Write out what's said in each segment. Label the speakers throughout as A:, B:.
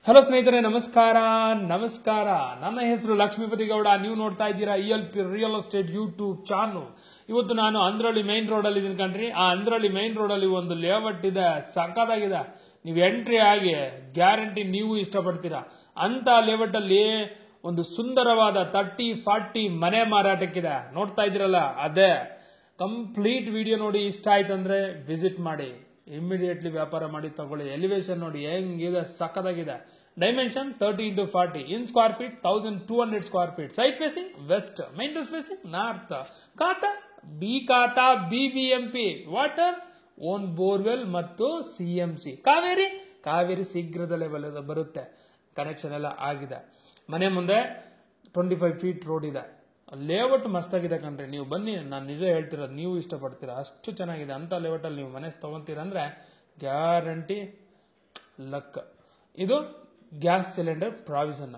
A: Hello ಸ್ನೇಹಿತರೆ, ನಮಸ್ಕಾರ. ನನ್ನ ಹೆಸರು ಲಕ್ಷ್ಮೀಪತಿ ಗೌಡ. ನೀವು ನೋಡ್ತಾ ಇದ್ದೀರಾ ELP real estate YouTube channel. ಇವತ್ತು ನಾನು ಅಂದ್ರಳ್ಳಿ ಮೈನ್ ರೋಡ್ ಅಲ್ಲಿ ಇದೀನಿ ಕಣ್ರಿ. ಆ ಅಂದ್ರಳ್ಳಿ ಮೈನ್ ರೋಡ್ ಅಲ್ಲಿ ಒಂದು ಲೇಔಟ್ ಇದೆ, ಸಕ್ಕತ್ತಾಗಿದೆ. ನೀವು ಎಂಟ್ರಿ ಆಗಿ ಗ್ಯಾರಂಟಿ ನೀವು ಇಷ್ಟಪಡ್ತೀರಾ ಅಂತ ಲೇಔಟ್ ಅಲ್ಲಿ ಒಂದು ಸುಂದರವಾದ 30-40 ಮನೆ ಮಾರಾಟಕ್ಕಿದೆ. ನೋಡ್ತಾ ಇದ್ದೀರಲ್ಲ, ಅದೇ ಕಂಪ್ಲೀಟ್ ವಿಡಿಯೋ ನೋಡಿ. ಇಷ್ಟ ಆಯ್ತಂದ್ರೆ ವಿಸಿಟ್ ಮಾಡಿ, ಇಮಿಡಿಯೇಟ್ಲಿ ವ್ಯಾಪಾರ ಮಾಡಿ ತಗೊಳ್ಳಿ. ಎಲಿವೇಶನ್ ನೋಡಿ ಹೆಂಗಿದೆ, ಸಕ್ಕತ್ತಾಗಿದೆ. Dimension 30x40 in square feet, 1200 square feet. Side facing west, main door facing north. Khata BBMP, water own borewell ಮತ್ತು CMC. ಕಾವೇರಿ ಶೀಘ್ರದಲ್ಲೇ ಬರುತ್ತೆ. ಕನೆಕ್ಷನ್ ಎಲ್ಲ ಆಗಿದೆ. ಮನೆ ಮುಂದೆ 25 ಫೀಟ್ ರೋಡ್ ಇದೆ. ಲೇಔಟ್ ಮಸ್ತಾಗಿದೆ ಕಣ್ರಿ. ನೀವು ಬನ್ನಿ, ನಾನು ನಿಜ ಹೇಳ್ತಿರೋದು, ನೀವು ಇಷ್ಟಪಡ್ತೀರಾ, ಅಷ್ಟು ಚೆನ್ನಾಗಿದೆ. ಅಂತ ಲೇಔಟ್ ಅಲ್ಲಿ ನೀವು ಮನೆ ತಗೊಂತೀರ ಅಂದ್ರೆ ಗ್ಯಾರಂಟಿ ಲಕ್. ಇದು ಗ್ಯಾಸ್ ಸಿಲಿಂಡರ್ ಪ್ರಾವಿಷನ್,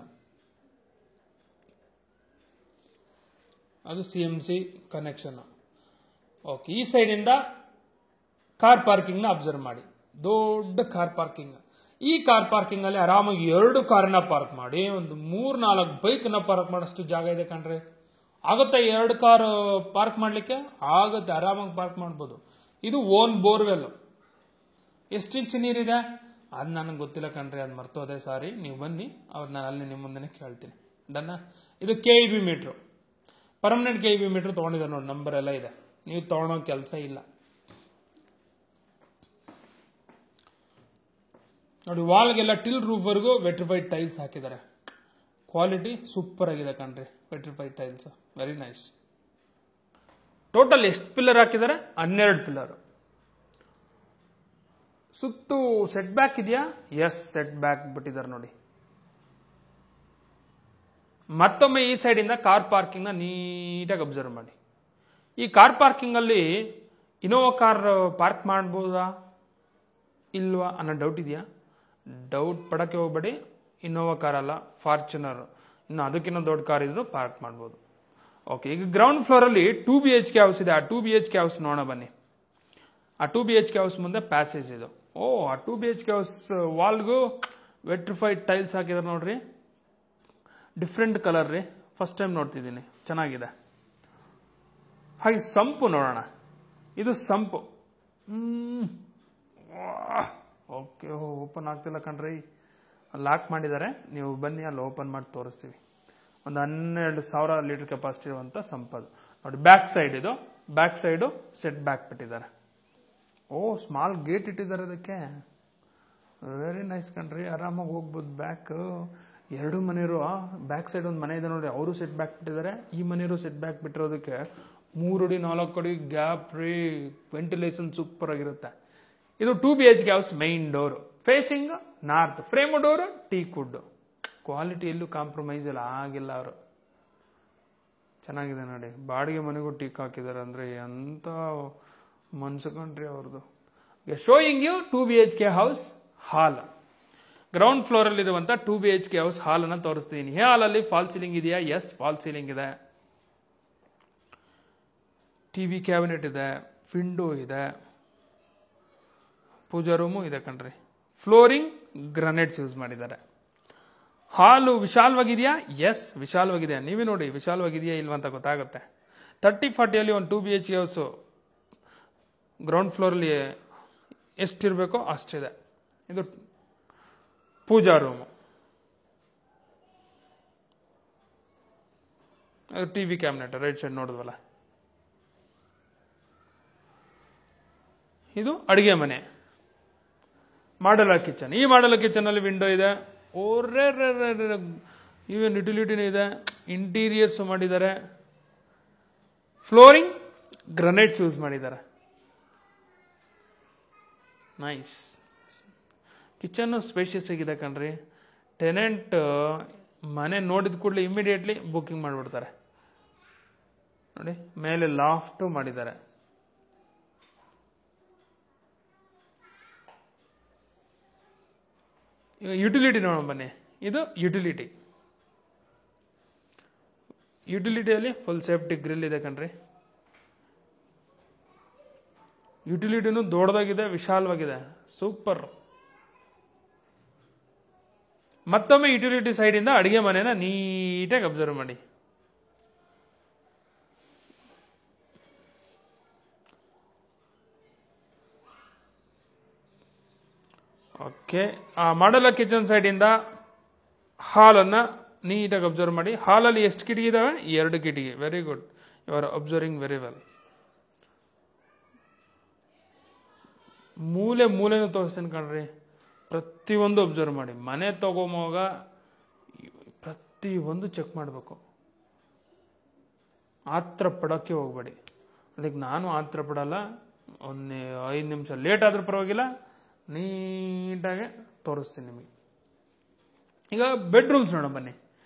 A: ಅದು CMC ಕನೆಕ್ಷನ್. ಓಕೆ, ಈ ಸೈಡ್ ಇಂದ ಕಾರ್ ಪಾರ್ಕಿಂಗ್ ನ ಅಬ್ಸರ್ವ್ ಮಾಡಿ. ದೊಡ್ಡ ಕಾರ್ ಪಾರ್ಕಿಂಗ್. ಈ ಕಾರ್ ಪಾರ್ಕಿಂಗ್ ಅಲ್ಲಿ ಆರಾಮಾಗಿ 2 ಕಾರನ್ನ ಪಾರ್ಕ್ ಮಾಡಿ, ಒಂದು 3-4 ಬೈಕ್ ನ ಪಾರ್ಕ್ ಮಾಡೋಷ್ಟು ಜಾಗ ಇದೆ ಕಣ್ರಿ. ಆಗುತ್ತೆ 2 ಕಾರ್ ಪಾರ್ಕ್ ಮಾಡ್ಲಿಕ್ಕೆ ಆಗುತ್ತೆ, ಆರಾಮಾಗಿ ಪಾರ್ಕ್ ಮಾಡ್ಬೋದು. ಇದು ಓನ್ ಬೋರ್ವೆಲ್. ಎಷ್ಟು ಇಂಚ್ ನೀರಿದೆ ಅದು ನನಗೆ ಗೊತ್ತಿಲ್ಲ ಕಣ್ರಿ, ಅದು ಮರ್ತೋದೆ, ಸಾರಿ. ನೀವು ಬನ್ನಿ, ಅವ್ರು ನಾನು ಅಲ್ಲಿ ನಿಮ್ಮ ಮುಂದೆ ಕೇಳ್ತೀನಿ. ಡನ್ನ. ಇದು KEB meter, permanent KEB meter ತೊಗೊಂಡಿದ್ದಾರೆ ನೋಡಿ, ನಂಬರ್ ಎಲ್ಲ ಇದೆ. ನೀವು ತೊಗೊಳೋ ಕೆಲಸ ಇಲ್ಲ ನೋಡಿ. ವಾಲ್ಗೆಲ್ಲ ಟಿಲ್ ರೂಫ್ವರೆಗೂ ವೆಟ್ರಿಫೈಡ್ ಟೈಲ್ಸ್ ಹಾಕಿದ್ದಾರೆ. ಕ್ವಾಲಿಟಿ ಸೂಪರ್ ಆಗಿದೆ ಕಣ್ರಿ. Vitrified tiles very nice. Total ಎಷ್ಟು ಪಿಲ್ಲರ್ ಹಾಕಿದ್ದಾರೆ? 12 ಪಿಲ್ಲರ್. ಸುತ್ತು ಸೆಟ್ ಬ್ಯಾಕ್ ಇದೆಯಾ? ಎಸ್, ಸೆಟ್ ಬ್ಯಾಕ್ ಬಿಟ್ಟಿದ್ದಾರೆ ನೋಡಿ. ಮತ್ತೊಮ್ಮೆ ಈ ಸೈಡ್ ಇಂದ ಕಾರ್ ಪಾರ್ಕಿಂಗ್ ನ ನೀಟಾಗಿ ಅಬ್ಸರ್ವ್ ಮಾಡಿ. ಈ ಕಾರ್ ಪಾರ್ಕಿಂಗ್ ಅಲ್ಲಿ ಇನೋವಾ ಕಾರ್ ಪಾರ್ಕ್ ಮಾಡಬಹುದಾ ಇಲ್ವಾ ಅನ್ನೋ ಡೌಟ್ ಇದೆಯಾ? ಡೌಟ್ ಪಡಕ್ಕೆ ಹೋಗ್ಬೇಡಿ. ಇನೋವಾ ಕಾರ್ ಅಲ್ಲ, ಫಾರ್ಚುನರ್, ಇನ್ನು ಅದಕ್ಕಿಂತ ದೊಡ್ಡ ಕಾರ್ ಇದ್ರು ಪಾರ್ಕ್ ಮಾಡ್ಬೋದು. ಓಕೆ, ಈಗ ಗ್ರೌಂಡ್ ಫ್ಲೋರ್ ಅಲ್ಲಿ 2 BHK ಹೌಸ್ ಇದೆ. ಆ 2 BHK ಹೌಸ್ ನೋಡೋಣ ಬನ್ನಿ. ಆ 2 BHK ಹೌಸ್ ಮುಂದೆ ಪ್ಯಾಸೇಜ್ ಇದು. ಆ 2 BHK ಹೌಸ್ ವಾಲ್ಗೂ ವೆಟ್ರಿಫೈಡ್ ಟೈಲ್ಸ್ ಹಾಕಿದಾರೆ ನೋಡ್ರಿ. ಡಿಫ್ರೆಂಟ್ ಕಲರ್ ರೀ, ಫಸ್ಟ್ ಟೈಮ್ ನೋಡ್ತಿದ್ದೀನಿ, ಚೆನ್ನಾಗಿದೆ. ಹಾಗೆ ಸಂಪು ನೋಡೋಣ. ಇದು ಸಂಪು. ಓಕೆ, ಓಪನ್ ಆಗ್ತಿಲ್ಲ ಕಣ್ರಿ, ಲಾಕ್ ಮಾಡಿದ್ದಾರೆ. ನೀವು ಬನ್ನಿ, ಅಲ್ಲಿ ಓಪನ್ ಮಾಡಿ ತೋರಿಸ್ತೀವಿ. ಒಂದು 12,000 ಲೀಟರ್ ಕೆಪಾಸಿಟಿ ಇರುವಂತ ಸಂಪದು ನೋಡಿ. ಬ್ಯಾಕ್ ಸೈಡ್ ಇದು, ಬ್ಯಾಕ್ ಸೈಡು ಸೆಟ್ ಬ್ಯಾಕ್ ಬಿಟ್ಟಿದ್ದಾರೆ. ಸ್ಮಾಲ್ ಗೇಟ್ ಇಟ್ಟಿದ್ದಾರೆ ಅದಕ್ಕೆ. ವೆರಿ ನೈಸ್ ಕಣ್ರಿ, ಆರಾಮಾಗಿ ಹೋಗ್ಬೋದು. ಬ್ಯಾಕ್ 2 ಮನೆಯವರು, ಬ್ಯಾಕ್ ಸೈಡ್ ಒಂದು ಮನೆ ಇದೆ ನೋಡಿ, ಅವರು ಸೆಟ್ ಬ್ಯಾಕ್ ಬಿಟ್ಟಿದ್ದಾರೆ. ಈ ಮನೆಯವರು ಸೆಟ್ ಬ್ಯಾಕ್ ಬಿಟ್ಟಿರೋದಕ್ಕೆ 3 ಅಡಿ 4 ಅಡಿ ಗ್ಯಾಪ್ ರೀ. ವೆಂಟಿಲೇಷನ್ ಸೂಪರ್ ಆಗಿರುತ್ತೆ. ಇದು 2 BHK house. Main door facing north, frame door teak wood. Quality ಎಲ್ಲೂ ಕಾಂಪ್ರಮೈಸ್ ಇಲ್ಲ, ಆಗಿಲ್ಲ ಅವರು. ಚೆನ್ನಾಗಿದೆ ನೋಡಿ. ಬಾಡಿಗೆ ಮನೆಗೂ ಟೀಕ್ ಹಾಕಿದ್ದಾರೆ ಅಂದ್ರೆ ಎಂತ ಮನ್ಸು ಕಣ್ರಿ ಅವ್ರದ್ದು. Showing you 2 BHK house hall. Ground floor ಅಲ್ಲಿ ಇರುವಂತ 2 BHK ಹೌಸ್ ಹಾಲ್ ಅನ್ನ ತೋರಿಸ್ತೀನಿ. ಈ ಹಾಲ್ ಅಲ್ಲಿ ಫಾಲ್ ಸೀಲಿಂಗ್ ಇದೆಯಾ? ಎಸ್, ಫಾಲ್ ಸೀಲಿಂಗ್ ಇದೆ. TV ಕ್ಯಾಬಿನೆಟ್ ಇದೆ, ವಿಂಡೋ ಇದೆ, ಪೂಜಾ ರೂಮು ಇದೆ ಕಣ್ರಿ. ಫ್ಲೋರಿಂಗ್ ಗ್ರಾನೈಟ್ಸ್ ಯೂಸ್ ಮಾಡಿದ್ದಾರೆ. ಹಾಲು ವಿಶಾಲವಾಗಿದೆಯಾ? ಎಸ್, ವಿಶಾಲವಾಗಿದೆ. ನೀವೇ ನೋಡಿ ವಿಶಾಲವಾಗಿದೆಯಾ ಇಲ್ವಾ ಅಂತ ಗೊತ್ತಾಗುತ್ತೆ. 30-40 ಅಲ್ಲಿ ಒಂದು 2 BHK ಹೌಸ್ ಗ್ರೌಂಡ್ ಫ್ಲೋರ್ ಅಲ್ಲಿ ಎಷ್ಟಿರಬೇಕೋ ಅಷ್ಟಿದೆ. ಇದು ಪೂಜಾ ರೂಮು, ಅದು TV ಕ್ಯಾಬಿನೆಟ್ ರೈಟ್ ಸೈಡ್ ನೋಡಿದ್ವಲ್ಲ. ಇದು ಅಡಿಗೆ ಮನೆ, ಮಾಡಲರ್ ಕಿಚನ್. ಈ ಮಾಡಲರ್ ಕಿಚನ್ ಅಲ್ಲಿ ವಿಂಡೋ ಇದೆ. ಈವನ್ ಯುಟಿಲಿಟಿನೂ ಇದೆ. ಇಂಟೀರಿಯರ್ಸ್ ಮಾಡಿದ್ದಾರೆ. ಫ್ಲೋರಿಂಗ್ ಗ್ರನೈಟ್ಸ್ ಯೂಸ್ ಮಾಡಿದ್ದಾರೆ. ನೈಸ್. ಕಿಚನ್ ಸ್ಪೇಷಿಯಸ್ ಆಗಿದೆ ಕಣ್ರಿ. ಟೆನೆಂಟ್ ಮನೆ ನೋಡಿದ ಕೂಡಲೇ ಇಮಿಡಿಯೇಟ್ಲಿ ಬುಕಿಂಗ್ ಮಾಡಿಬಿಡ್ತಾರೆ ನೋಡಿ. ಮೇಲೆ ಲಾಫ್ಟ್ ಮಾಡಿದ್ದಾರೆ. ಈಗ ಯುಟಿಲಿಟಿ ನೋಡೋಣ ಬನ್ನಿ. ಇದು ಯುಟಿಲಿಟಿಯಲ್ಲಿ ಫುಲ್ ಸೇಫ್ಟಿ ಗ್ರಿಲ್ ಇದೆ ಕಣ್ರಿ. ಯುಟಿಲಿಟಿನೂ ದೊಡ್ಡದಾಗಿದೆ, ವಿಶಾಲವಾಗಿದೆ, ಸೂಪರ್. ಮತ್ತೊಮ್ಮೆ ಯುಟಿಲಿಟಿ ಸೈಡಿಂದ ಅಡಿಗೆ ಮನೆನ ನೀಟಾಗಿ ಅಬ್ಸರ್ವ್ ಮಾಡಿ. ಓಕೆ, ಆ ಮಾಡಲ ಕಿಚನ್ ಸೈಡಿಂದ ಹಾಲನ್ನು ನೀಟಾಗಿ ಅಬ್ಸರ್ವ್ ಮಾಡಿ. ಹಾಲಲ್ಲಿ ಎಷ್ಟು ಕಿಟಕಿ ಇದಾವೆ? 2 ಕಿಟಕಿ. Very good, you are observing very well. ಮೂಲೆನೂ ತೋರಿಸ್ತೀನಿ ಕಣ್ರಿ, ಪ್ರತಿಯೊಂದು ಅಬ್ಸರ್ವ್ ಮಾಡಿ. ಮನೆ ತಗೊಂಬೋಗ ಪ್ರತಿಯೊಂದು ಚೆಕ್ ಮಾಡಬೇಕು, ಆತ್ರ ಪಡೋಕ್ಕೆ ಹೋಗ್ಬೇಡಿ. ಅದಕ್ಕೆ ನಾನು ಆತ್ರ ಪಡಲ್ಲ, 5 ನಿಮಿಷ ಲೇಟ್ ಆದ್ರೂ ಪರವಾಗಿಲ್ಲ, ನೀಟಾಗೆ ತೋರಿಸ್ತೀನಿ ನಿಮಗೆ. ಈಗ ಬೆಡ್ರೂಮ್ಸ್ ನೋಡೋಣ ಬನ್ನಿ.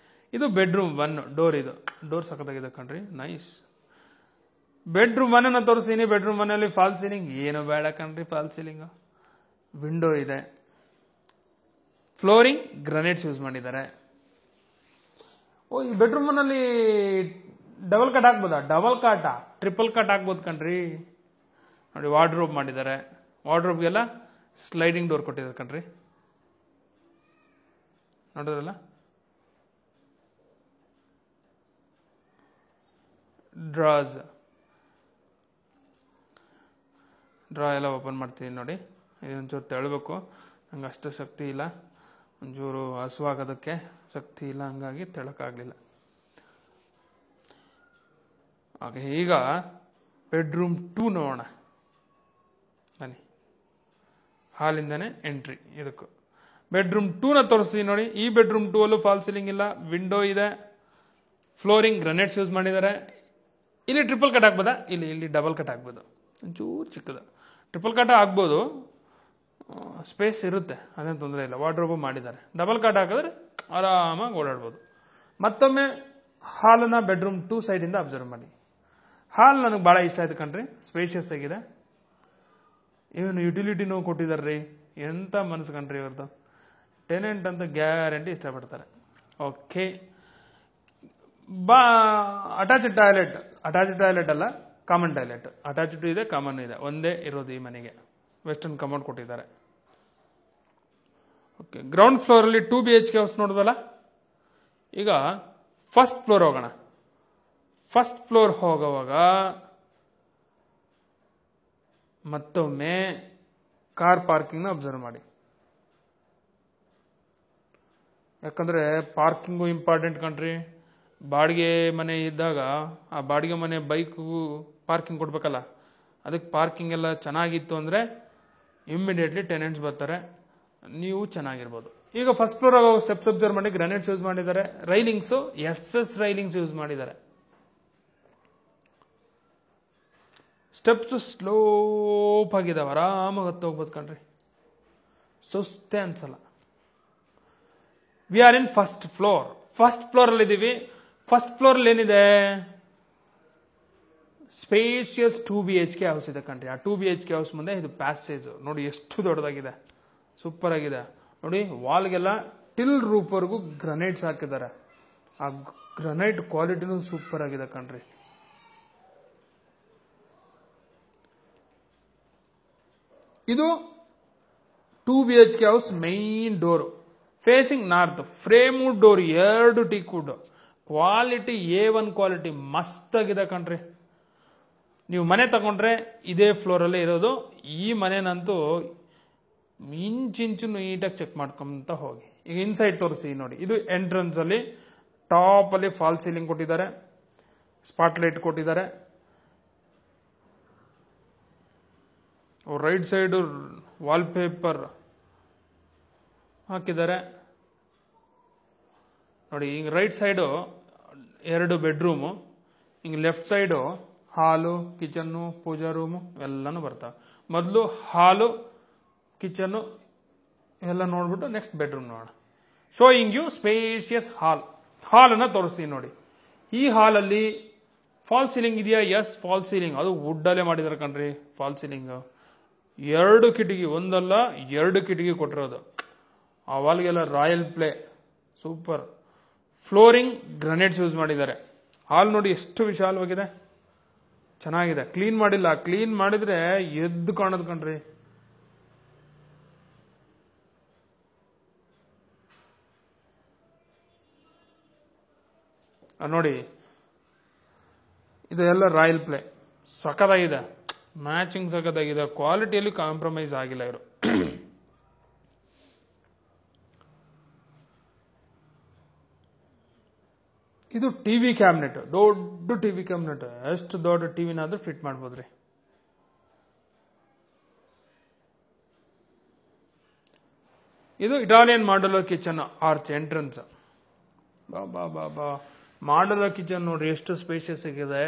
A: ಇದು ಬೆಡ್ರೂಮ್ 1 ಡೋರ್. ಇದು ಡೋರ್ ಸಖತ್ತಾಗಿದೆ ಕಣ್ರಿ, ನೈಸ್. ಬೆಡ್ರೂಮ್ 1 ತೋರಿಸ್ತೀನಿ. ಬೆಡ್ರೂಮ್ 1 ಫಾಲ್ ಸೀಲಿಂಗ್ ಏನು ಬೇಡ ಕಣ್ರಿ, ಫಾಲ್ ಸೀಲಿಂಗ್. ವಿಂಡೋ ಇದೆ, ಫ್ಲೋರಿಂಗ್ ಗ್ರನೈಟ್ಸ್ ಯೂಸ್ ಮಾಡಿದ್ದಾರೆ. ಈ ಬೆಡ್ರೂಮ್ 1 ಡಬಲ್ ಕಟ್ ಹಾಕ್ಬೋದಾ? ಡಬಲ್ ಕಾಟ, ಟ್ರಿಪಲ್ ಕಟ್ ಹಾಕ್ಬೋದು ಕಣ್ರಿ. ನೋಡಿ, ವಾರ್ಡ್ರೋಬ್ ಮಾಡಿದ್ದಾರೆ. ವಾರ್ಡ್ರೋಬ್ಗೆಲ್ಲ ಸ್ಲೈಡಿಂಗ್ ಡೋರ್ ಕೊಟ್ಟಿದ್ದಾರೆ ಕಣ್ರಿ, ನೋಡಿದ್ರಲ್ಲ. ಡ್ರಾ ಎಲ್ಲ ಓಪನ್ ಮಾಡ್ತೀನಿ ನೋಡಿ. ಇದೊಂಚೂರು ತೆಳಬೇಕು, ನಂಗೆ ಅಷ್ಟು ಶಕ್ತಿ ಇಲ್ಲ, ಒಂಚೂರು ಹಸುವಾಗೋದಕ್ಕೆ ಶಕ್ತಿ ಇಲ್ಲ, ಹಂಗಾಗಿ ತೆಳಕಾಗಲಿಲ್ಲ. ಹಾಗೆ ಈಗ ಬೆಡ್ರೂಮ್ 2 ನೋಡೋಣ ಬನ್ನಿ. ಹಾಲಿಂದನೇ ಎಂಟ್ರಿ ಇದಕ್ಕೂ. ಬೆಡ್ರೂಮ್ 2 ತೋರಿಸ್ತೀನಿ ನೋಡಿ. ಈ ಬೆಡ್ರೂಮ್ 2 ಅಲ್ಲೂ ಫಾಲ್ ಸೀಲಿಂಗ್ ಇಲ್ಲ, ವಿಂಡೋ ಇದೆ, ಫ್ಲೋರಿಂಗ್ ಗ್ರನೈಟ್ಸ್ ಯೂಸ್ ಮಾಡಿದ್ದಾರೆ. ಇಲ್ಲಿ ಟ್ರಿಪಲ್ ಕಟ್ ಹಾಕ್ಬೋದಾ? ಇಲ್ಲಿ ಡಬಲ್ ಕಟ್ ಹಾಕ್ಬೋದು, ಒಂಚೂರು ಚಿಕ್ಕದು. ಟ್ರಿಪಲ್ ಕಟ್ ಆಗ್ಬೋದು, ಸ್ಪೇಸ್ ಇರುತ್ತೆ, ಅದೇನು ತೊಂದರೆ ಇಲ್ಲ. ವಾರ್ಡ್ರೋಬ್ ಮಾಡಿದ್ದಾರೆ. ಡಬಲ್ ಕಟ್ ಹಾಕಿದ್ರೆ ಆರಾಮಾಗಿ ಓಡಾಡ್ಬೋದು. ಮತ್ತೊಮ್ಮೆ ಹಾಲನ್ನು ಬೆಡ್ರೂಮ್ 2 ಸೈಡಿಂದ ಅಬ್ಸರ್ವ್ ಮಾಡಿ. ಹಾಲ್ ನನಗೆ ಭಾಳ ಇಷ್ಟ ಆಯ್ತು ಕಣ್ರಿ, ಸ್ಪೇಷಿಯಸ್ ಆಗಿದೆ. ಏನು ಯುಟಿಲಿಟಿನೂ ಕೊಟ್ಟಿದ್ದಾರೆ. ಎಂಥ ಮನಸ್ಸು ಕಣ್ರಿ ಇವ್ರದ್ದು. ಟೆನೆಂಟ್ ಅಂತ ಗ್ಯಾರಂಟಿ ಇಷ್ಟಪಡ್ತಾರೆ. ಓಕೆ, ಅಟ್ಯಾಚ್ಡ್ ಟಾಯ್ಲೆಟ್ ಅಲ್ಲ, ಕಾಮನ್ ಟಾಯ್ಲೆಟ್. ಅಟ್ಯಾಚ್ಡ್ ಇದೆ, ಕಾಮನ್ ಇದೆ, ಒಂದೇ ಇರೋದು ಈ ಮನೆಗೆ. ವೆಸ್ಟರ್ನ್ ಕಮೋಡ್ ಕೊಟ್ಟಿದ್ದಾರೆ. ಓಕೆ, ಗ್ರೌಂಡ್ ಫ್ಲೋರಲ್ಲಿ 2 BHK ಹೌಸ್ ನೋಡಿದಲ್ಲ. ಈಗ ಫಸ್ಟ್ ಫ್ಲೋರ್ ಹೋಗೋಣ. ಫಸ್ಟ್ ಫ್ಲೋರ್ ಹೋಗುವಾಗ ಮತ್ತೊಮ್ಮೆ ಕಾರ್ ಪಾರ್ಕಿಂಗ್ನ ಅಬ್ಸರ್ವ್ ಮಾಡಿ. ಯಾಕಂದ್ರೆ ಪಾರ್ಕಿಂಗು ಇಂಪಾರ್ಟೆಂಟ್ ಕಣ್ರಿ. ಬಾಡಿಗೆ ಮನೆ ಇದ್ದಾಗ ಆ ಬಾಡಿಗೆ ಮನೆ ಬೈಕ್ಗೂ ಪಾರ್ಕಿಂಗ್ ಕೊಡ್ಬೇಕಲ್ಲ, ಅದಕ್ಕೆ ಪಾರ್ಕಿಂಗ್ ಎಲ್ಲ ಚೆನ್ನಾಗಿತ್ತು ಅಂದರೆ ಇಮ್ಮಿಡಿಯೇಟ್ಲಿ ಟೆನೆಂಟ್ಸ್ ಬರ್ತಾರೆ, ನೀವು ಚೆನ್ನಾಗಿರ್ಬೋದು. ಈಗ ಫಸ್ಟ್ ಫ್ಲೋರ್ ಆಗೋ ಸ್ಟೆಪ್ಸ್ ಅಬ್ಸರ್ವ್ ಮಾಡಿ. ಗ್ರಾನೈಟ್ಸ್ ಯೂಸ್ ಮಾಡಿದ್ದಾರೆ. ರೈಲಿಂಗ್ಸು SS ರೈಲಿಂಗ್ಸ್ ಯೂಸ್ ಮಾಡಿದ್ದಾರೆ. ಸ್ಟೆಪ್ಸ್ ಸ್ಲೋಪ್ ಆಗಿದಾವೆ, ಆರಾಮಾಗಿ ಹತ್ತು ಹೋಗ್ಬೋದು ಕಣ್ರಿ, ಸುಸ್ತೇ ಅನ್ಸಲ್ಲ. We are in first floor. First floor ಅಲ್ಲಿ ಇದೀವಿ. ಫಸ್ಟ್ ಫ್ಲೋರ್ ಅಲ್ಲಿ ಏನಿದೆ? ಸ್ಪೇಷಿಯಸ್ 2 BHK ಹೌಸ್ ಇದೆ ಕಣ್ರಿ. ಆ 2 BHK ಹೌಸ್ ಮುಂದೆ ಇದು ಪ್ಯಾಸೇಜ್ ನೋಡಿ, ಎಷ್ಟು ದೊಡ್ಡದಾಗಿದೆ, ಸೂಪರ್ ಆಗಿದೆ. ನೋಡಿ, ವಾಲ್ಗೆಲ್ಲ ಟಿಲ್ ರೂಫ್ ವರೆಗೂ ಗ್ರನೈಟ್ಸ್ ಹಾಕಿದ್ದಾರೆ. ಆ ಗ್ರನೈಟ್ ಕ್ವಾಲಿಟಿನೂ ಸೂಪರ್ ಆಗಿದೆ ಕಣ್ರಿ. ಇದು 2 BHK house main door facing north. Frame wood door, 2 teak wood. Quality A1 quality, ಮಸ್ತ್ ಆಗಿದೆ ಕಣ್ರಿ. ನೀವು ಮನೆ ತಗೊಂಡ್ರೆ ಇದೇ ಫ್ಲೋರಲ್ಲೇ ಇರೋದು. ಈ ಮನೆನಂತೂ ಇಂಚಿಂಚು ನೀಟಾಗಿ ಚೆಕ್ ಮಾಡ್ಕೊಂತ ಹೋಗಿ. ಈಗ ಇನ್ಸೈಡ್ ತೋರಿಸಿ ನೋಡಿ. ಇದು ಎಂಟ್ರನ್ಸ್ ಅಲ್ಲಿ ಟಾಪ್ ಅಲ್ಲಿ ಫಾಲ್ ಸೀಲಿಂಗ್ ಕೊಟ್ಟಿದ್ದಾರೆ, ಸ್ಪಾಟ್ ಲೈಟ್ ಕೊಟ್ಟಿದ್ದಾರೆ. ರೈಟ್ ಸೈಡ್ ವಾಲ್ ಪೇಪರ್ ಹಾಕಿದ್ದಾರೆ ನೋಡಿ. ಹಿಂಗೆ ರೈಟ್ ಸೈಡು 2 ಬೆಡ್ರೂಮು, ಹಿಂಗೆ left side hall, kitchen, puja room ಎಲ್ಲನೂ ಬರ್ತವೆ. ಮೊದಲು ಹಾಲು, ಕಿಚನ್ನು ಎಲ್ಲ ನೋಡ್ಬಿಟ್ಟು ನೆಕ್ಸ್ಟ್ ಬೆಡ್ರೂಮ್ ನೋಡೋಣ. Showing you spacious hall. ಹಾಲನ್ನು ತೋರಿಸ್ತೀನಿ ನೋಡಿ. ಈ ಹಾಲಲ್ಲಿ ಫಾಲ್ ಸೀಲಿಂಗ್ ಇದೆಯಾ? Yes, fall ceiling. ಅದು ವುಡ್ಡಲ್ಲೇ ಮಾಡಿದಾರೆ ಕಣ್ರಿ ಫಾಲ್ ಸೀಲಿಂಗ್. 2 ಕಿಟಕಿ, ಒಂದಲ್ಲ 2 ಕಿಟಕಿ ಕೊಟ್ಟಿರೋದು. ಆ ವಾಲ್ಗೆಲ್ಲ royal play, super. Flooring granites use ಮಾಡಿದ್ದಾರೆ. ಹಾಲ್ ನೋಡಿ ಎಷ್ಟು ವಿಶಾಲವಾಗಿದೆ, ಚೆನ್ನಾಗಿದೆ. ಕ್ಲೀನ್ ಮಾಡಿಲ್ಲ, ಕ್ಲೀನ್ ಮಾಡಿದ್ರೆ ಎದ್ದು ಕಾಣೋದು ಕಣ್ರಿ. ನೋಡಿ, ಇದೆಲ್ಲ ರಾಯಲ್ ಪ್ಲೇ ಸಖತ್ತಾಗಿದೆ, ಮ್ಯಾಚಿಂಗ್ ಸಖತ್ತಾಗಿದೆ, ಕ್ವಾಲಿಟಿಯಲ್ಲಿ ಕಾಂಪ್ರಮೈಸ್ ಆಗಿಲ್ಲ ಇವರು. ಇದು ಟಿವಿ ಕ್ಯಾಬಿನೆಟ್, ದೊಡ್ಡ ಟಿವಿ ಕ್ಯಾಬಿನೆಟ್, ಎಷ್ಟು ದೊಡ್ಡ ಟಿವಿನಾದ್ರೂ ಫಿಟ್ ಮಾಡ್ಬೋದ್ರಿ. ಇದು Italian modular kitchen arch entrance. ಬಾ ಮಾಡ್ಯುಲರ್ ಕಿಚನ್ ನೋಡ್ರಿ ಎಷ್ಟು ಸ್ಪೇಷಿಯಸ್ ಆಗಿದೆ.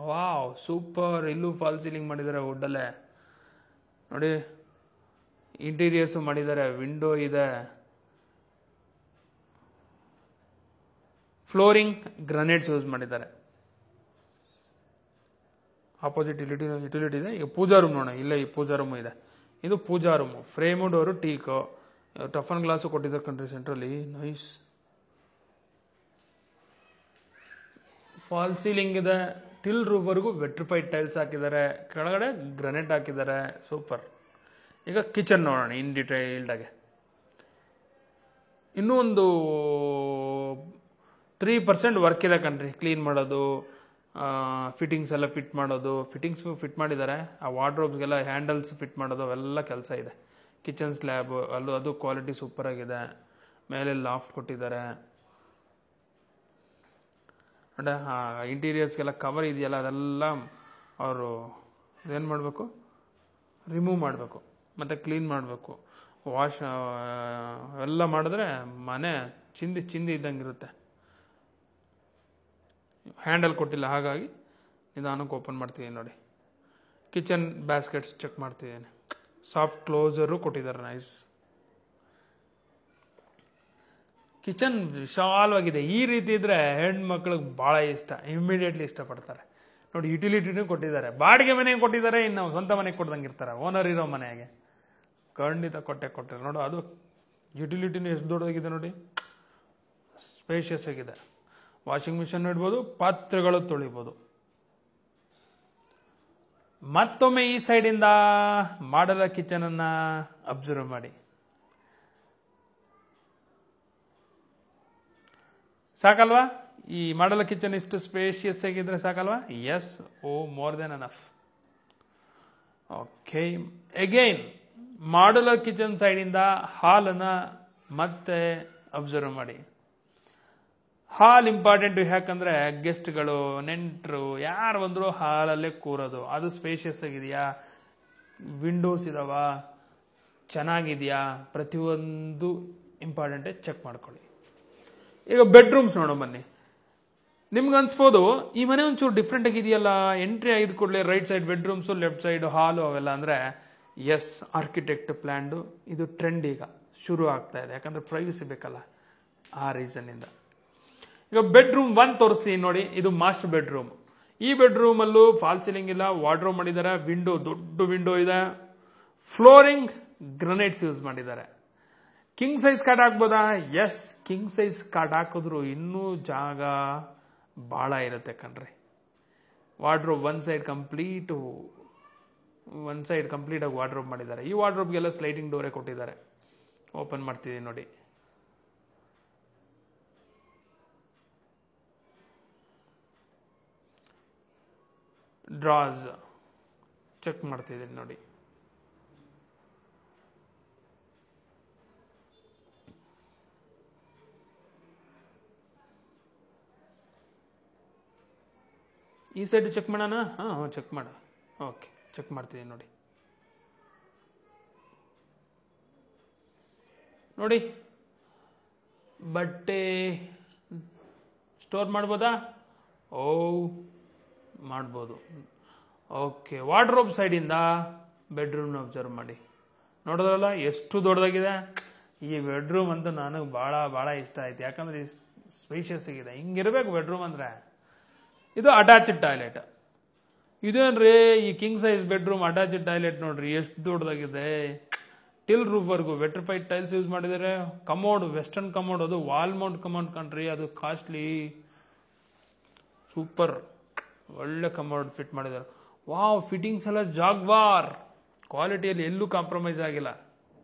A: Wow, super. ಇಲ್ಲೂ ಫಾಲ್ ಸೀಲಿಂಗ್ ಮಾಡಿದ್ದಾರೆ ವುಡ್ಡಲ್ಲೇ ನೋಡಿ. ಇಂಟೀರಿಯರ್ಸ್ ಮಾಡಿದ್ದಾರೆ, ವಿಂಡೋ ಇದೆ, ಫ್ಲೋರಿಂಗ್ ಗ್ರನೇಟ್ಸ್ ಯೂಸ್ ಮಾಡಿದ್ದಾರೆ. ಆಪೋಸಿಟ್ ಯುಟಿಲಿಟಿ ಇದೆ. ಈಗ ಪೂಜಾ ರೂಮ್ ನೋಡೋಣ. ಇಲ್ಲೇ ಈ ಪೂಜಾ ರೂಮ್ ಇದೆ. ಇದು pooja room. Frame door teak, ಟಫನ್ ಗ್ಲಾಸು ಕೊಟ್ಟಿದ್ದಾರೆ ಕಂಟ್ರಿ ಸೆಂಟ್ರಲ್ಲಿ. ನೈಸ್. ಫಾಲ್ ಸೀಲಿಂಗ್ ಇದೆ. ಟಿಲ್ ರೂಫ್ವರೆಗೂ ವೆಟ್ರಿಫೈಡ್ ಟೈಲ್ಸ್ ಹಾಕಿದ್ದಾರೆ, ಕೆಳಗಡೆ ಗ್ರನೇಟ್ ಹಾಕಿದ್ದಾರೆ. ಸೂಪರ್. ಈಗ ಕಿಚನ್ ನೋಡೋಣ ಇನ್ ಡಿಟೇಲ್ಡ್ ಆಗಿ. ಇನ್ನೂ ಒಂದು 3% ವರ್ಕ್ ಇದೆ ಕಣ್ರಿ. ಕ್ಲೀನ್ ಮಾಡೋದು, ಫಿಟ್ಟಿಂಗ್ಸ್ ಎಲ್ಲ ಫಿಟ್ ಮಾಡೋದು. ಫಿಟ್ಟಿಂಗ್ಸ್ ಫಿಟ್ ಮಾಡಿದ್ದಾರೆ. ಆ ವಾರ್ಡ್ರೋಬ್ಸ್ಗೆಲ್ಲ ಹ್ಯಾಂಡಲ್ಸ್ ಫಿಟ್ ಮಾಡೋದು ಅವೆಲ್ಲ ಕೆಲಸ ಇದೆ. ಕಿಚನ್ ಸ್ಲ್ಯಾಬ್ ಅದು ಕ್ವಾಲಿಟಿ ಸೂಪರ್ ಆಗಿದೆ. ಮೇಲೆ ಲಾಫ್ಟ್ ಕೊಟ್ಟಿದ್ದಾರೆ. ಅಂಡ್ ಇಂಟೀರಿಯರ್ಸ್ಗೆಲ್ಲ ಕವರ್ ಇದೆಯಲ್ಲ ಅದೆಲ್ಲ ಅವರು ಏನು ಮಾಡಬೇಕು, ರಿಮೂವ್ ಮಾಡಬೇಕು, ಮತ್ತು ಕ್ಲೀನ್ ಮಾಡಬೇಕು, ವಾಶ್ ಎಲ್ಲ ಮಾಡಿದ್ರೆ ಮನೆ ಚಿಂದಿ ಇದ್ದಂಗಿರುತ್ತೆ. ಹ್ಯಾಂಡಲ್ ಕೊಟ್ಟಿಲ್ಲ, ಹಾಗಾಗಿ ನಿಧಾನಕ್ಕೆ ಓಪನ್ ಮಾಡ್ತಿದ್ದೀನಿ ನೋಡಿ. ಕಿಚನ್ ಬ್ಯಾಸ್ಕೆಟ್ಸ್ ಚೆಕ್ ಮಾಡ್ತಿದ್ದೀನಿ. ಸಾಫ್ಟ್ ಕ್ಲೋಸರು ಕೊಟ್ಟಿದ್ದಾರೆ. ನೈಸ್. ಕಿಚನ್ ವಿಶಾಲವಾಗಿದೆ. ಈ ರೀತಿ ಇದ್ರೆ ಹೆಣ್ಮಕ್ಳಿಗೆ ಭಾಳ ಇಷ್ಟ, ಇಮಿಡಿಯೇಟ್ಲಿ ಇಷ್ಟಪಡ್ತಾರೆ ನೋಡಿ. ಯುಟಿಲಿಟಿನೂ ಕೊಟ್ಟಿದ್ದಾರೆ, ಬಾಡಿಗೆ ಮನೆಗೆ ಕೊಟ್ಟಿದ್ದಾರೆ, ಇನ್ನು ಸ್ವಂತ ಮನೆಗೆ ಕೊಡ್ದಂಗೆ ಇರ್ತಾರೆ. ಓನರ್ ಇರೋ ಮನೆಗೆ ಖಂಡಿತ ಕೊಟ್ಟೆ ನೋಡು. ಅದು ಯುಟಿಲಿಟಿನೂ ಎಷ್ಟು ದೊಡ್ಡದಾಗಿದೆ ನೋಡಿ, ಸ್ಪೇಷಿಯಸ್ ಆಗಿದೆ. ವಾಷಿಂಗ್ ಮಿಷನ್ ಇಡ್ಬೋದು, ಪಾತ್ರೆಗಳು ತೊಳಿಬೋದು. ಮತ್ತೊಮ್ಮೆ ಈ ಸೈಡಿಂದ ಮಾಡ್ಯುಲರ್ ಕಿಚನ್ ಅನ್ನ ಅಬ್ಸರ್ವ್ ಮಾಡಿ. ಸಾಕಲ್ವಾ? ಈ ಮಾಡ್ಯುಲರ್ ಕಿಚನ್ ಇಷ್ಟು ಸ್ಪೇಷಿಯಸ್ ಆಗಿದ್ರೆ ಸಾಕಲ್ವಾ? Yes, more than enough. Okay, again modular kitchen ಸೈಡಿಂದ ಹಾಲನ್ನ ಮತ್ತೆ ಅಬ್ಸರ್ವ್ ಮಾಡಿ. Hall important. ಯಾಕಂದ್ರೆ ಗೆಸ್ಟ್ಗಳು, ನೆಂಟರು ಯಾರು ಬಂದ್ರು ಹಾಲಲ್ಲೇ ಕೂರೋದು. ಅದು ಸ್ಪೇಷಿಯಸ್ ಆಗಿದೆಯಾ, ವಿಂಡೋಸ್ ಇದಾವ, ಚೆನ್ನಾಗಿದೆಯಾ, ಪ್ರತಿಯೊಂದು ಇಂಪಾರ್ಟೆಂಟ್ ಚೆಕ್ ಮಾಡ್ಕೊಳ್ಳಿ. ಈಗ ಬೆಡ್ರೂಮ್ಸ್ ನೋಡೋ ಬನ್ನಿ. ನಿಮ್ಗೆ ಅನ್ಸ್ಬೋದು ಈ ಮನೆ ಒಂಚೂರು ಡಿಫ್ರೆಂಟ್ ಆಗಿದೆಯಲ್ಲ, ಎಂಟ್ರಿ ಆಗಿದ ಕೂಡಲೇ right side bedrooms, left side ಹಾಲು ಅವೆಲ್ಲ ಅಂದ್ರೆ ಎಸ್, ಆರ್ಕಿಟೆಕ್ಟ್ ಪ್ಲಾನ್ಡು. ಇದು ಟ್ರೆಂಡ್ ಈಗ ಶುರು ಆಗ್ತಾ ಇದೆ, ಯಾಕಂದ್ರೆ ಪ್ರೈವಸಿ ಬೇಕಲ್ಲ, ಆ ರೀಸನ್ ಇಂದ. ಈಗ ಬೆಡ್ರೂಮ್ 1 ತೋರಿಸ್ತೀನಿ ನೋಡಿ. ಇದು ಮಾಸ್ಟರ್ ಬೆಡ್ರೂಮ್. ಈ ಬೆಡ್ರೂಮ್ ಅಲ್ಲೂ ಫಾಲ್ ಸೀಲಿಂಗ್ ಇಲ್ಲ, ವಾರ್ಡ್ರೋಬ್ ಮಾಡಿದ್ದಾರೆ, ವಿಂಡೋ ದೊಡ್ಡ ವಿಂಡೋ ಇದೆ, ಫ್ಲೋರಿಂಗ್ ಗ್ರನೈಟ್ಸ್ ಯೂಸ್ ಮಾಡಿದ್ದಾರೆ. ಕಿಂಗ್ ಸೈಜ್ ಕಾಟ್ ಹಾಕ್ಬೋದಾ? ಎಸ್, ಕಿಂಗ್ ಸೈಜ್ ಕಾಟ್ ಹಾಕಿದ್ರು ಇನ್ನೂ ಜಾಗ ಬಹಳ ಇರುತ್ತೆ ಕಣ್ರಿ. ವಾರ್ಡ್ರೋಬ್ ಒನ್ ಸೈಡ್ ಕಂಪ್ಲೀಟ್ ಆಗಿ ವಾರ್ಡ್ರೋಬ್ ಮಾಡಿದ್ದಾರೆ. ಈ ವಾರ್ಡ್ರೋಬ್ಗೆಲ್ಲ ಸ್ಲೈಡಿಂಗ್ ಡೋರೇ ಕೊಟ್ಟಿದ್ದಾರೆ. ಓಪನ್ ಮಾಡ್ತಿದ್ದೀನಿ ನೋಡಿ. ಡ್ರಾಸ್ ಚೆಕ್ ಮಾಡ್ತಿದ್ದೀನಿ ನೋಡಿ. ಈ ಸೈಡ್ ಚೆಕ್ ಮಾಡೋಣ. ಚೆಕ್ ಮಾಡ. ಓಕೆ, ಚೆಕ್ ಮಾಡ್ತಿದ್ದೀನಿ ನೋಡಿ. ನೋಡಿ, ಬಟ್ಟೆ ಸ್ಟೋರ್ ಮಾಡ್ಬೋದಾ? ಮಾಡ್ಬೋದು. ಓಕೆ, ವಾರ್ಡ್ರೋಬ್ ಸೈಡಿಂದ ಬೆಡ್ರೂಮ್ನ ಅಬ್ಸರ್ವ್ ಮಾಡಿ. ನೋಡೋದ್ರಲ್ಲ ಎಷ್ಟು ದೊಡ್ಡದಾಗಿದೆ. ಈ ಬೆಡ್ರೂಮ್ ಅಂತೂ ನನಗೆ ಭಾಳ ಇಷ್ಟ ಆಯ್ತು, ಯಾಕಂದ್ರೆ ಸ್ಪೇಷಿಯಸ್ ಆಗಿದೆ. ಹಿಂಗಿರ್ಬೇಕು ಬೆಡ್ರೂಮ್ ಅಂದ್ರೆ. ಇದು ಅಟ್ಯಾಚ್ಡ್ ಟಾಯ್ಲೆಟ್. ಇದೇನ್ರಿ ಈ king size bedroom attached toilet ನೋಡ್ರಿ ಎಷ್ಟು ದೊಡ್ಡದಾಗಿದೆ. ಟಿಲ್ ರೂಫ್ವರೆಗೂ ವೆಟ್ರಿಫೈಡ್ ಟೈಲ್ಸ್ ಯೂಸ್ ಮಾಡಿದ್ದಾರೆ. ಕಮೋಡ್, ವೆಸ್ಟರ್ನ್ ಕಮೋಡ್, ಅದು ವಾಲ್ ಮೌಂಟ್ ಕಮೋಡ್ ಕಂಡ್ರಿ, ಅದು ಕಾಸ್ಟ್ಲಿ. ಸೂಪರ್, ಒಳ್ಳೆ ಕಮೋಡ್ ಫಿಟ್ ಮಾಡಿದ್ದಾರೆ. ವಾವ್, ಫಿಟ್ಟಿಂಗ್ಸ್ ಎಲ್ಲ ಜಾಗ್ವಾರ್, ಕ್ವಾಲಿಟಿಯಲ್ಲಿ ಎಲ್ಲೂ ಕಾಂಪ್ರಮೈಸ್ ಆಗಿಲ್ಲ.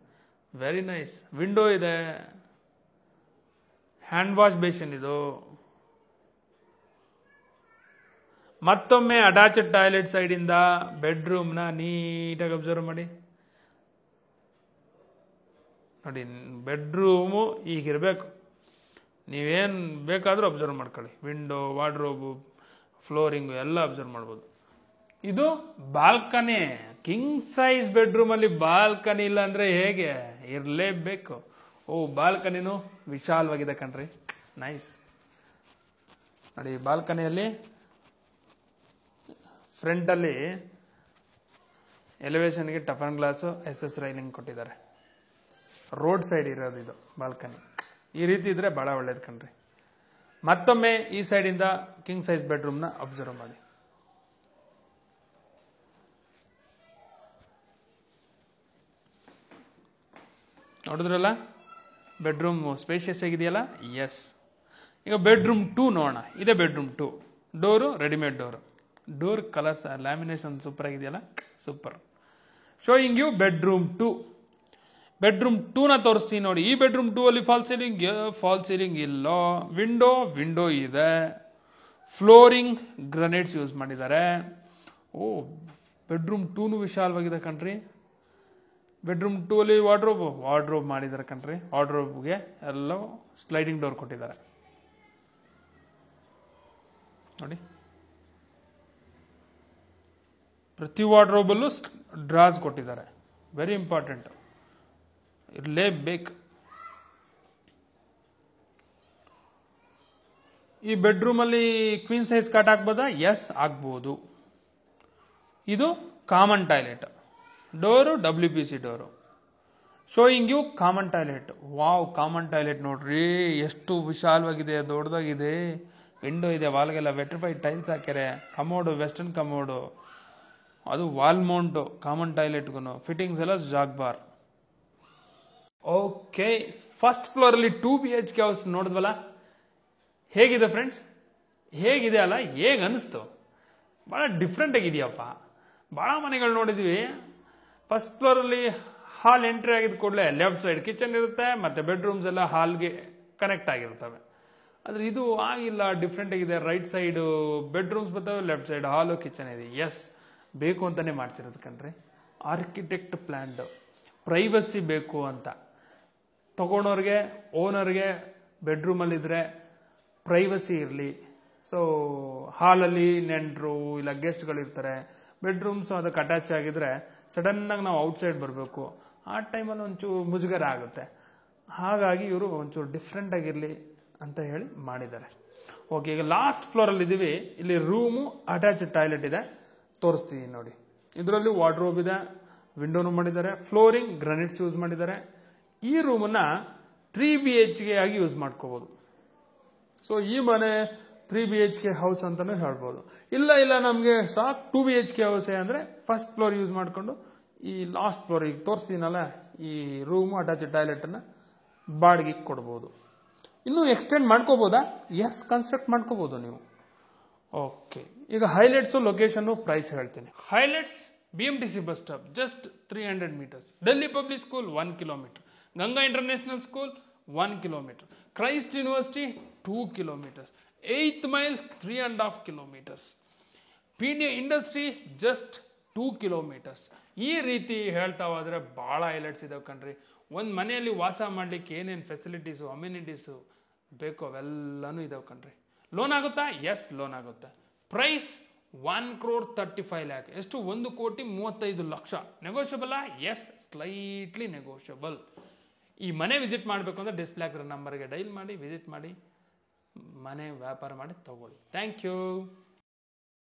A: Very nice. ವಿಂಡೋ ಇದೆ, ಹ್ಯಾಂಡ್ ವಾಶ್ ಬೇಸಿನ್ ಇದು. ಮತ್ತೊಮ್ಮೆ ಅಟ್ಯಾಚ್ಡ್ ಟಾಯ್ಲೆಟ್ ಸೈಡಿಂದ ಬೆಡ್ರೂಮ್ನ ನೀಟಾಗಿ ಅಬ್ಸರ್ವ್ ಮಾಡಿ. ನೋಡಿ, ಬೆಡ್ರೂಮು ಈಗಿರಬೇಕು. ನೀವೇನು ಬೇಕಾದರೂ ಅಬ್ಸರ್ವ್ ಮಾಡ್ಕೊಳ್ಳಿ. ವಿಂಡೋ, ವಾರ್ಡ್ರೋಬು, ಫ್ಲೋರಿಂಗು ಎಲ್ಲ ಅಬ್ಸರ್ವ್ ಮಾಡ್ಬೋದು. ಇದು ಬಾಲ್ಕನಿ. ಕಿಂಗ್ ಸೈಜ್ ಬೆಡ್ರೂಮಲ್ಲಿ ಬಾಲ್ಕನಿ ಇಲ್ಲ ಅಂದರೆ ಹೇಗೆ? ಇರಲೇಬೇಕು. ಬಾಲ್ಕನಿನೂ ವಿಶಾಲವಾಗಿದೆ ಕಣ್ರಿ. ನೈಸ್. ನೋಡಿ, ಬಾಲ್ಕನಿಯಲ್ಲಿ ಫ್ರಂಟಲ್ಲಿ ಎಲಿವೇಶನ್ಗೆ ಟಫನ್ ಗ್ಲಾಸು, SS ರೈಲಿಂಗ್ ಕೊಟ್ಟಿದ್ದಾರೆ. ರೋಡ್ ಸೈಡ್ ಇರೋದು ಇದು ಬಾಲ್ಕನಿ. ಈ ರೀತಿ ಇದ್ರೆ ಬಹಳ ಒಳ್ಳೇದು ಕಣ್ರಿ. ಮತ್ತೊಮ್ಮೆ ಈ ಸೈಡಿಂದ ಕಿಂಗ್ ಸೈಜ್ ಬೆಡ್ರೂಮ್ನ ಅಬ್ಸರ್ವ್ ಮಾಡಿ. ನೋಡಿದ್ರಲ್ಲ, ಬೆಡ್ರೂಮ್ ಸ್ಪೇಷಿಯಸ್ ಆಗಿದೆಯಲ್ಲ? ಎಸ್. ಈಗ ಬೆಡ್ರೂಮ್ 2 ನೋಡೋಣ. ಇದೇ bedroom 2. Door readymade door. Door colours lamination super ಆಗಿದೆಯಲ್ಲ? Super. Showing you bedroom 2. Bedroom 2ನ ತೋರಿಸ್ತೀನಿ ನೋಡಿ. ಈ ಬೆಡ್ರೂಮ್ 2 ಅಲ್ಲಿ ಫಾಲ್ ಸೀಲಿಂಗ್ ಇಲ್ಲ. ವಿಂಡೋ ಇದೆ. ಫ್ಲೋರಿಂಗ್ ಗ್ರನೈಟ್ಸ್ ಯೂಸ್ ಮಾಡಿದ್ದಾರೆ. ಬೆಡ್ರೂಮ್ 2 ವಿಶಾಲವಾಗಿದೆ ಕಣ್ರಿ. ಬೆಡ್ರೂಮ್ 2 ಅಲ್ಲಿ ವಾರ್ಡ್ರೋಬ್ ಮಾಡಿದ್ದಾರೆ ಕಣ್ರಿ. ವಾರ್ಡ್ರೋಬ್ಗೆ ಎಲ್ಲ ಸ್ಲೈಡಿಂಗ್ ಡೋರ್ ಕೊಟ್ಟಿದ್ದಾರೆ ನೋಡಿ. ಪ್ರತಿ ವಾರ್ಡ್ರೋಬಲ್ಲೂ ಡ್ರಾಸ್ ಕೊಟ್ಟಿದ್ದಾರೆ. ವೆರಿ ಇಂಪಾರ್ಟೆಂಟ್, ಇರಲೇಬೇಕು. ಈ ಬೆಡ್ರೂಮಲ್ಲಿ ಕ್ವೀನ್ ಸೈಜ್ ಕಾಟ್ ಹಾಕ್ಬೋದಾ? ಎಸ್, ಆಗ್ಬೋದು. ಇದು common toilet. Door WPC door. Showing you common toilet. Wow, common toilet ನೋಡ್ರಿ, ಎಷ್ಟು ವಿಶಾಲವಾಗಿದೆ, ದೊಡ್ಡದಾಗಿದೆ. ವಿಂಡೋ ಇದೆ, ವಾಲ್ಗೆಲ್ಲ ವೆಟ್ರಿಫೈಡ್ ಟೈಲ್ಸ್ ಹಾಕ್ಯಾರೆ. ಕಮೋಡು, ವೆಸ್ಟರ್ನ್ ಕಮೋಡು, ಅದು ವಾಲ್ ಮೌಂಟು. ಕಾಮನ್ ಟಾಯ್ಲೆಟ್ಗೂ ಫಿಟ್ಟಿಂಗ್ಸ್ ಎಲ್ಲ ಜಾಗ್ಬಾರ್. ಓಕೆ, ಫಸ್ಟ್ ಫ್ಲೋರಲ್ಲಿ 2 BHK ಹೌಸ್ ನೋಡಿದ್ವಲ್ಲ, ಹೇಗಿದೆ ಫ್ರೆಂಡ್ಸ್? ಹೇಗಿದೆ ಅಲ್ಲ? ಹೇಗೆ ಅನಿಸ್ತು? ಭಾಳ ಡಿಫ್ರೆಂಟ್ ಆಗಿದೆಯಪ್ಪ. ಭಾಳ ಮನೆಗಳು ನೋಡಿದ್ವಿ. ಫಸ್ಟ್ ಫ್ಲೋರಲ್ಲಿ ಹಾಲ್ ಎಂಟ್ರಿ ಆಗಿದ ಕೂಡಲೇ ಲೆಫ್ಟ್ ಸೈಡ್ ಕಿಚನ್ ಇರುತ್ತೆ, ಮತ್ತೆ ಬೆಡ್ರೂಮ್ಸ್ ಎಲ್ಲ ಹಾಲ್ಗೆ ಕನೆಕ್ಟ್ ಆಗಿರ್ತವೆ. ಆದರೆ ಇದು ಆಗಿಲ್ಲ, ಡಿಫ್ರೆಂಟ್ ಆಗಿದೆ. ರೈಟ್ ಸೈಡು ಬೆಡ್ರೂಮ್ಸ್ ಬರ್ತವೆ, ಲೆಫ್ಟ್ ಸೈಡ್ ಹಾಲು, ಕಿಚನ್ ಇದೆ. ಎಸ್, ಬೇಕು ಅಂತಾನೆ ಮಾಡ್ತಿರೋದು ಕಣ್ರಿ. Architect planned. ಪ್ರೈವಸಿ ಬೇಕು ಅಂತ ತಗೊಂಡವ್ರಿಗೆ, ಓನರ್ಗೆ ಬೆಡ್ರೂಮಲ್ಲಿದ್ದರೆ ಪ್ರೈವಸಿ ಇರಲಿ. ಸೊ ಹಾಲಲ್ಲಿ ನೆಂಟರು ಇಲ್ಲ ಗೆಸ್ಟ್ಗಳಿರ್ತಾರೆ. ಬೆಡ್ರೂಮ್ಸು ಅದಕ್ಕೆ ಅಟ್ಯಾಚ್ ಆಗಿದ್ರೆ ಸಡನ್ನಾಗಿ ನಾವು ಔಟ್ಸೈಡ್ ಬರಬೇಕು. ಆ ಟೈಮಲ್ಲಿ ಒಂಚೂರು ಮುಜುಗರ ಆಗುತ್ತೆ. ಹಾಗಾಗಿ ಇವರು ಒಂಚೂರು ಡಿಫ್ರೆಂಟ್ ಆಗಿರಲಿ ಅಂತ ಹೇಳಿ ಮಾಡಿದ್ದಾರೆ. ಓಕೆ, ಈಗ ಲಾಸ್ಟ್ ಫ್ಲೋರಲ್ಲಿ ಇದ್ದೀವಿ. ಇಲ್ಲಿ ರೂಮು, ಅಟ್ಯಾಚ್ಡ್ ಟಾಯ್ಲೆಟ್ ಇದೆ, ತೋರಿಸ್ತೀವಿ ನೋಡಿ. ಇದರಲ್ಲಿ ವಾರ್ಡ್ರೋಬ್ ಇದೆ, ವಿಂಡೋನು ಮಾಡಿದ್ದಾರೆ, ಫ್ಲೋರಿಂಗ್ ಗ್ರನೈಟ್ಸ್ ಯೂಸ್ ಮಾಡಿದ್ದಾರೆ. ಈ ರೂಮನ್ನ 3 BHK ಆಗಿ ಯೂಸ್ ಮಾಡ್ಕೋಬಹುದು. ಸೊ ಈ ಮನೆ 3 BHK ಹೌಸ್ ಅಂತಾನೂ ಹೇಳ್ಬೋದು. ಇಲ್ಲ ನಮಗೆ ಸಾಕು 2 BHK ಹೌಸ್ ಅಂದರೆ ಫಸ್ಟ್ ಫ್ಲೋರ್ ಯೂಸ್ ಮಾಡಿಕೊಂಡು ಈ ಲಾಸ್ಟ್ ಫ್ಲೋರ್ ಈಗ ತೋರಿಸ್ತೀನಲ್ಲ, ಈ ರೂಮು ಅಟ್ಯಾಚ್ಡ್ ಟಾಯ್ಲೆಟನ್ನು ಬಾಡಿಗೆಗೆ ಕೊಡ್ಬೋದು. ಇನ್ನೂ ಎಕ್ಸ್ಟೆಂಡ್ ಮಾಡ್ಕೋಬೋದಾ? ಎಸ್, ಕನ್ಸ್ಟ್ರಕ್ಟ್ ಮಾಡ್ಕೋಬೋದು ನೀವು. ಓಕೆ, ಈಗ ಹೈಲೈಟ್ಸು, ಲೊಕೇಶನ್ನು, ಪ್ರೈಸ್ ಹೇಳ್ತೀನಿ. Highlights BMTC bus stop, just 300 meters. Delhi public school 1 kilometer. Ganga international school 1 kilometer. Christ university 2 kilometers. 8th mile 3.5 kilometers. Peenya industry just 2 kilometers. ಈ ರೀತಿ ಹೇಳ್ತಾ ಹೋದ್ರೆ ಭಾಳ ಹೈಲೈಟ್ಸ್ ಇದಾವೆ ಕಣ್ರಿ. ಒಂದು ಮನೆಯಲ್ಲಿ ವಾಸ ಮಾಡಲಿಕ್ಕೆ ಏನೇನು ಫೆಸಿಲಿಟೀಸು, ಅಮ್ಯುನಿಟೀಸು ಬೇಕೋ ಅವೆಲ್ಲನೂ ಇದಾವೆ ಕಣ್ರಿ. ಲೋನ್ ಆಗುತ್ತಾ? ಎಸ್, ಲೋನ್ ಆಗುತ್ತೆ. ಪ್ರೈಸ್ 1,35,00,000. ಎಷ್ಟು? 1,35,00,000. ನೆಗೋಷಿಯಬಲ್? Yes, slightly negotiable. ಈ ಮನೆ ವಿಸಿಟ್ ಮಾಡಬೇಕು ಅಂದರೆ ಡಿಸ್ಪ್ಲೇ ಆಗಿರೋ ನಂಬರ್ಗೆ ಡೈಲ್ ಮಾಡಿ, ವಿಸಿಟ್ ಮಾಡಿ, ಮನೆ ವ್ಯಾಪಾರ ಮಾಡಿ ತಗೊಳ್ಳಿ. Thank you.